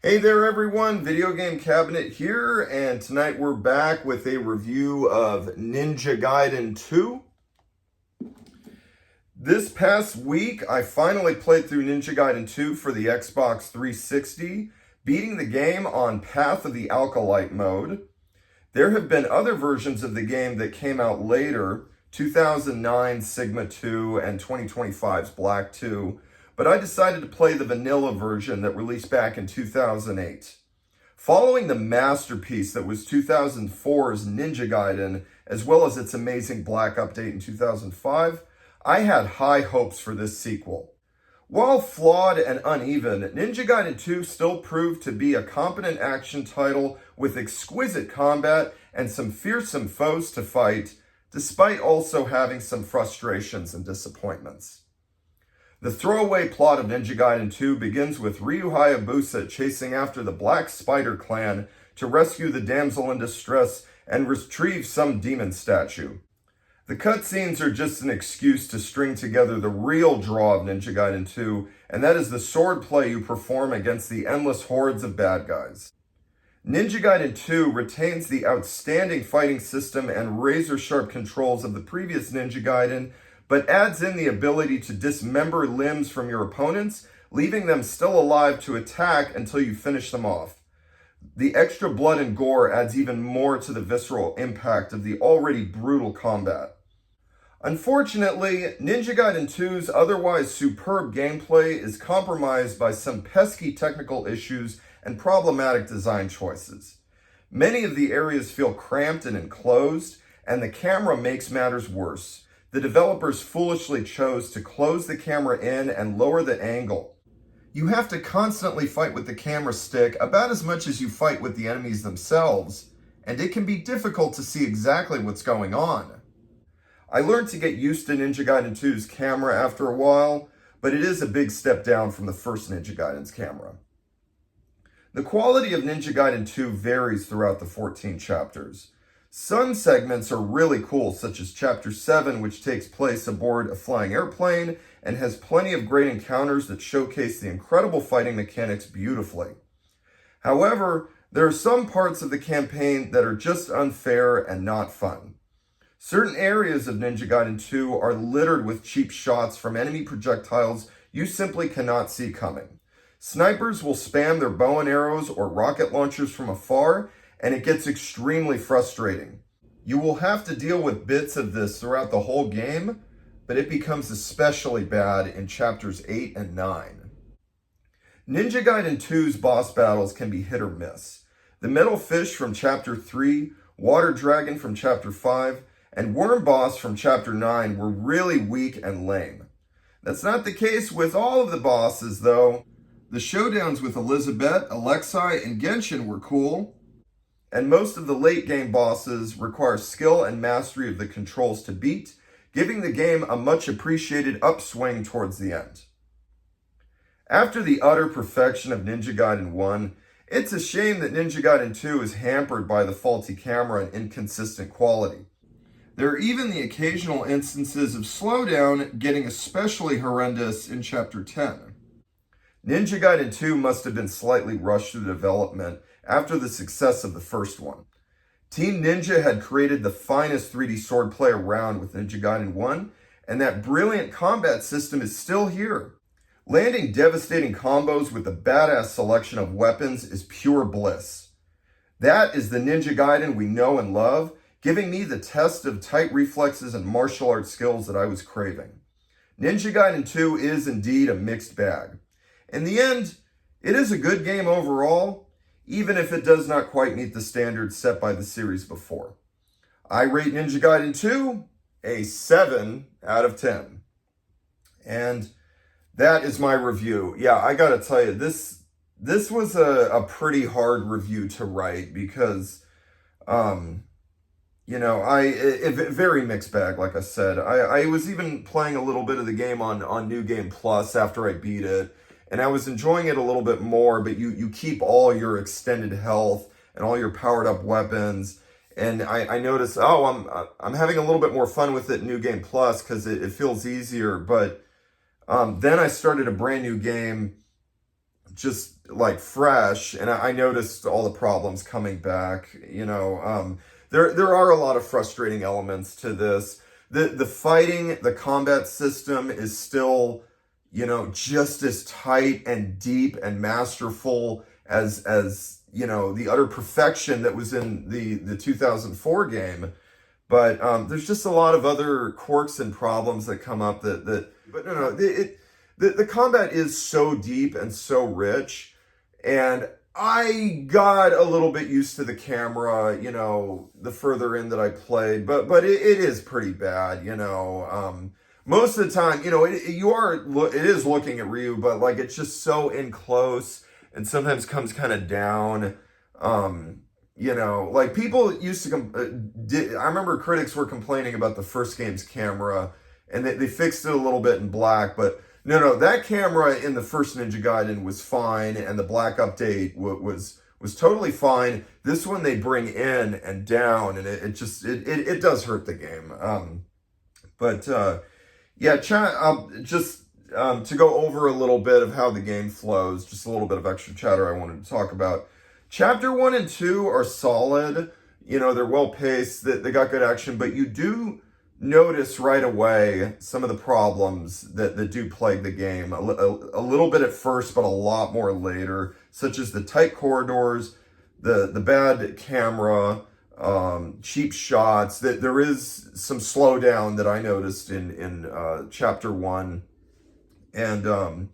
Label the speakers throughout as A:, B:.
A: Hey there everyone, Video Game Cabinet here, and tonight we're back with a review of Ninja Gaiden 2. This past week, I finally played through Ninja Gaiden 2 for the Xbox 360, beating the game on Path of the Alkalite mode. There have been other versions of the game that came out later, 2009 Sigma 2 and 2025's Black 2, but I decided to play the vanilla version that released back in 2008. Following the masterpiece that was 2004's Ninja Gaiden, as well as its amazing Black update in 2005, I had high hopes for this sequel. While flawed and uneven, Ninja Gaiden 2 still proved to be a competent action title with exquisite combat and some fearsome foes to fight, despite also having some frustrations and disappointments. The throwaway plot of Ninja Gaiden 2 begins with Ryu Hayabusa chasing after the Black Spider clan to rescue the damsel in distress and retrieve some demon statue. The cutscenes are just an excuse to string together the real draw of Ninja Gaiden 2, and that is the swordplay you perform against the endless hordes of bad guys. Ninja Gaiden 2 retains the outstanding fighting system and razor-sharp controls of the previous Ninja Gaiden, but adds in the ability to dismember limbs from your opponents, leaving them still alive to attack until you finish them off. The extra blood and gore adds even more to the visceral impact of the already brutal combat. Unfortunately, Ninja Gaiden 2's otherwise superb gameplay is compromised by some pesky technical issues and problematic design choices. Many of the areas feel cramped and enclosed, and the camera makes matters worse. The developers foolishly chose to close the camera in and lower the angle. You have to constantly fight with the camera stick about as much as you fight with the enemies themselves, and it can be difficult to see exactly what's going on. I learned to get used to Ninja Gaiden 2's camera after a while, but it is a big step down from the first Ninja Gaiden's camera. The quality of Ninja Gaiden 2 varies throughout the 14 chapters. Some segments are really cool, such as Chapter 7, which takes place aboard a flying airplane and has plenty of great encounters that showcase the incredible fighting mechanics beautifully. However, there are some parts of the campaign that are just unfair and not fun. Certain areas of Ninja Gaiden 2 are littered with cheap shots from enemy projectiles you simply cannot see coming. Snipers will spam their bow and arrows or rocket launchers from afar, and it gets extremely frustrating. You will have to deal with bits of this throughout the whole game, but it becomes especially bad in chapters 8 and 9. Ninja Gaiden 2's boss battles can be hit or miss. The Metal Fish from chapter 3, Water Dragon from chapter 5, and Worm Boss from chapter 9 were really weak and lame. That's not the case with all of the bosses though. The showdowns with Elizabeth, Alexei, and Genshin were cool, and most of the late game bosses require skill and mastery of the controls to beat, giving the game a much appreciated upswing towards the end. After the utter perfection of Ninja Gaiden 1, it's a shame that Ninja Gaiden 2 is hampered by the faulty camera and inconsistent quality. There are even the occasional instances of slowdown getting especially horrendous in Chapter 10. Ninja Gaiden 2 must have been slightly rushed through development after the success of the first one. Team Ninja had created the finest 3D swordplay around with Ninja Gaiden 1, and that brilliant combat system is still here. Landing devastating combos with a badass selection of weapons is pure bliss. That is the Ninja Gaiden we know and love, giving me the test of tight reflexes and martial arts skills that I was craving. Ninja Gaiden 2 is indeed a mixed bag. In the end, it is a good game overall, even if it does not quite meet the standards set by the series before. I rate Ninja Gaiden 2 a 7 out of 10. And that is my review. Yeah, I gotta tell you, this was a pretty hard review to write because, very mixed bag, like I said. I was even playing a little bit of the game on New Game Plus after I beat it, and I was enjoying it a little bit more, but you keep all your extended health and all your powered up weapons, and I noticed, I'm having a little bit more fun with it in New Game Plus because it feels easier, but then I started a brand new game just like fresh, and I noticed all the problems coming back. There are a lot of frustrating elements to this. The fighting, the combat system is still, just as tight and deep and masterful as the utter perfection that was in the 2004 game. But there's just a lot of other quirks and problems that come up but no, the combat is so deep and so rich, and I got a little bit used to the camera, the further in that I played, but it is pretty bad, most of the time, it is looking at Ryu, but like it's just so in close and sometimes comes kind of down. Like people used to, I remember critics were complaining about the first game's camera, and they fixed it a little bit in black, but no, that camera in the first Ninja Gaiden was fine, and the black update was totally fine. This one they bring in and down, and it does hurt the game. Yeah, to go over a little bit of how the game flows, just a little bit of extra chatter I wanted to talk about. Chapter 1 and 2 are solid. They're well paced. They got good action, but you do notice right away some of the problems that do plague the game. A little bit at first, but a lot more later, such as the tight corridors, the bad camera, cheap shots. That there is some slowdown that I noticed in chapter 1, and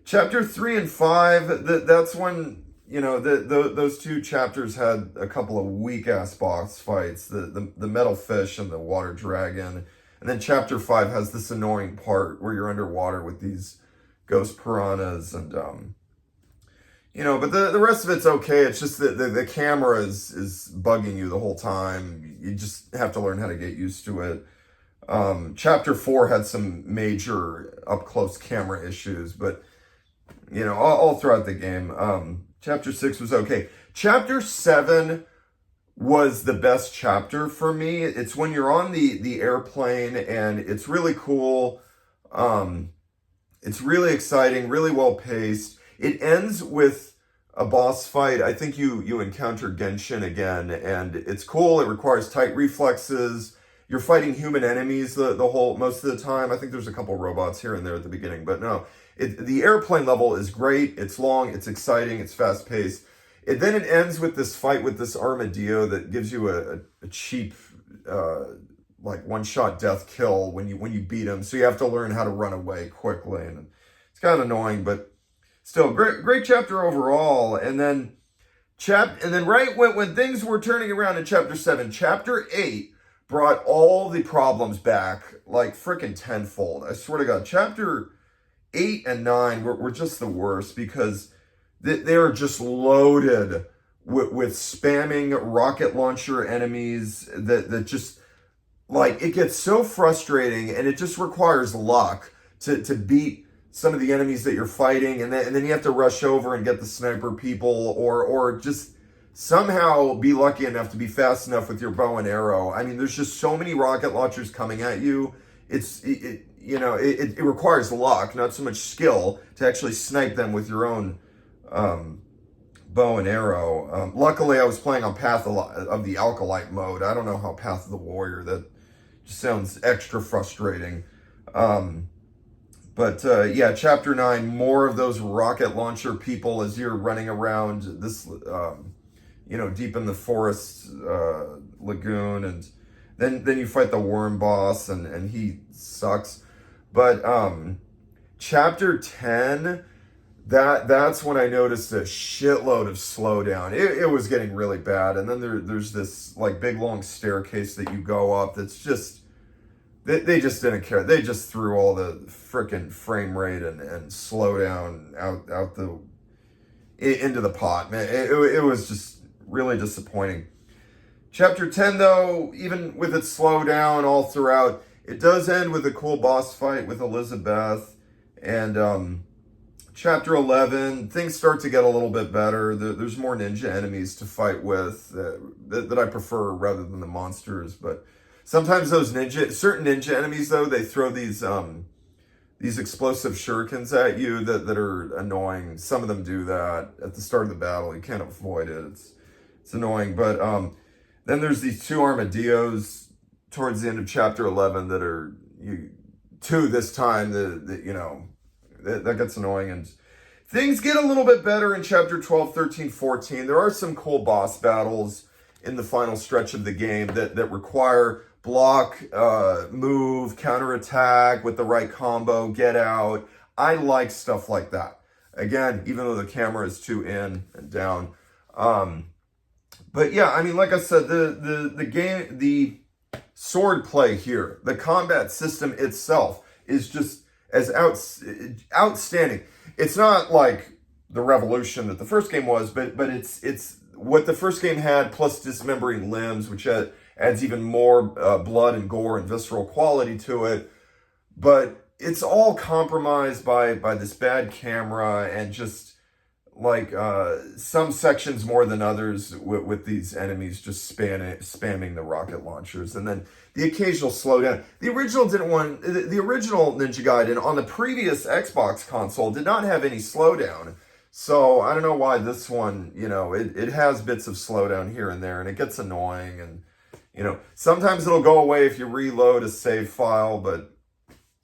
A: chapter 3 and 5. That's when those two chapters had a couple of weak ass boss fights, the metal fish and the water dragon, and then chapter 5 has this annoying part where you're underwater with these ghost piranhas, and but the rest of it's okay. It's just that the camera is bugging you the whole time. You just have to learn how to get used to it. Chapter 4 had some major up close camera issues, but all throughout the game. Chapter 6 was okay. Chapter 7 was the best chapter for me. It's when you're on the airplane, and it's really cool. It's really exciting, really well paced. It ends with a boss fight. I think you encounter Genshin again, and it's cool. It requires tight reflexes. You're fighting human enemies most of the time. I think there's a couple robots here and there at the beginning, but no. The airplane level is great. It's long, it's exciting, it's fast paced. Then it ends with this fight with this armadillo that gives you a cheap, like one-shot death kill when you beat him. So you have to learn how to run away quickly, and it's kind of annoying, but still great chapter overall. And then right when things were turning around in chapter 7, chapter 8 brought all the problems back like freaking tenfold. I swear to God, chapter 8 and 9 were just the worst, because they're just loaded with spamming rocket launcher enemies that just, like, it gets so frustrating, and it just requires luck to beat some of the enemies that you're fighting, and then you have to rush over and get the sniper people, or just somehow be lucky enough to be fast enough with your bow and arrow. I mean, there's just so many rocket launchers coming at you. It requires luck, not so much skill, to actually snipe them with your own bow and arrow. Luckily, I was playing on Path of the Alkalite mode. I don't know how Path of the Warrior, that just sounds extra frustrating. Yeah, chapter 9, more of those rocket launcher people as you're running around this, deep in the forest lagoon, and then you fight the worm boss, and he sucks. But chapter 10, that's when I noticed a shitload of slowdown. It was getting really bad, and then there's this like big long staircase that you go up that's just, they just didn't care. They just threw all the frickin' frame rate and slowdown into the pot, man. It was just really disappointing. Chapter 10, though, even with its slowdown all throughout, it does end with a cool boss fight with Elizabeth. And chapter 11, things start to get a little bit better. There's more ninja enemies to fight with that I prefer rather than the monsters. But sometimes those certain ninja enemies, though, they throw these these explosive shurikens at you that are annoying. Some of them do that at the start of the battle. You can't avoid it. It's annoying. But then there's these two armadillos towards the end of chapter 11 that are two this time that gets annoying. And things get a little bit better in chapter 12, 13, 14. There are some cool boss battles in the final stretch of the game that require block, move, counterattack with the right combo, get out. I like stuff like that. Again, even though the camera is too in and down. But yeah, I mean, like I said, the game, the sword play here, the combat system itself is just as outstanding. It's not like the revolution that the first game was, but it's what the first game had, plus dismembering limbs, which adds even more blood and gore and visceral quality to it. But it's all compromised by this bad camera and just like some sections more than others with these enemies just spamming the rocket launchers, and then the occasional slowdown. The original the original Ninja Gaiden on the previous Xbox console did not have any slowdown. So I don't know why this one, it has bits of slowdown here and there, and it gets annoying, and sometimes it'll go away if you reload a save file, but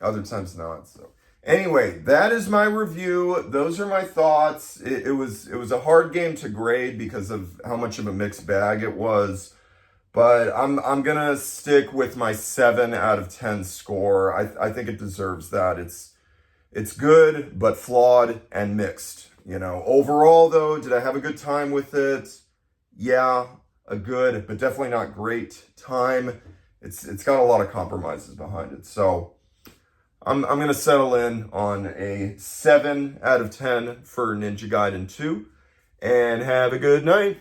A: other times not. So anyway, that is my review. Those are my thoughts. It was a hard game to grade because of how much of a mixed bag it was. But I'm gonna stick with my 7 out of 10 score. I think it deserves that. It's good, but flawed and mixed. Overall though, did I have a good time with it? Yeah, a good, but definitely not great time. It's got a lot of compromises behind it. So I'm going to settle in on a 7 out of 10 for Ninja Gaiden 2, and have a good night.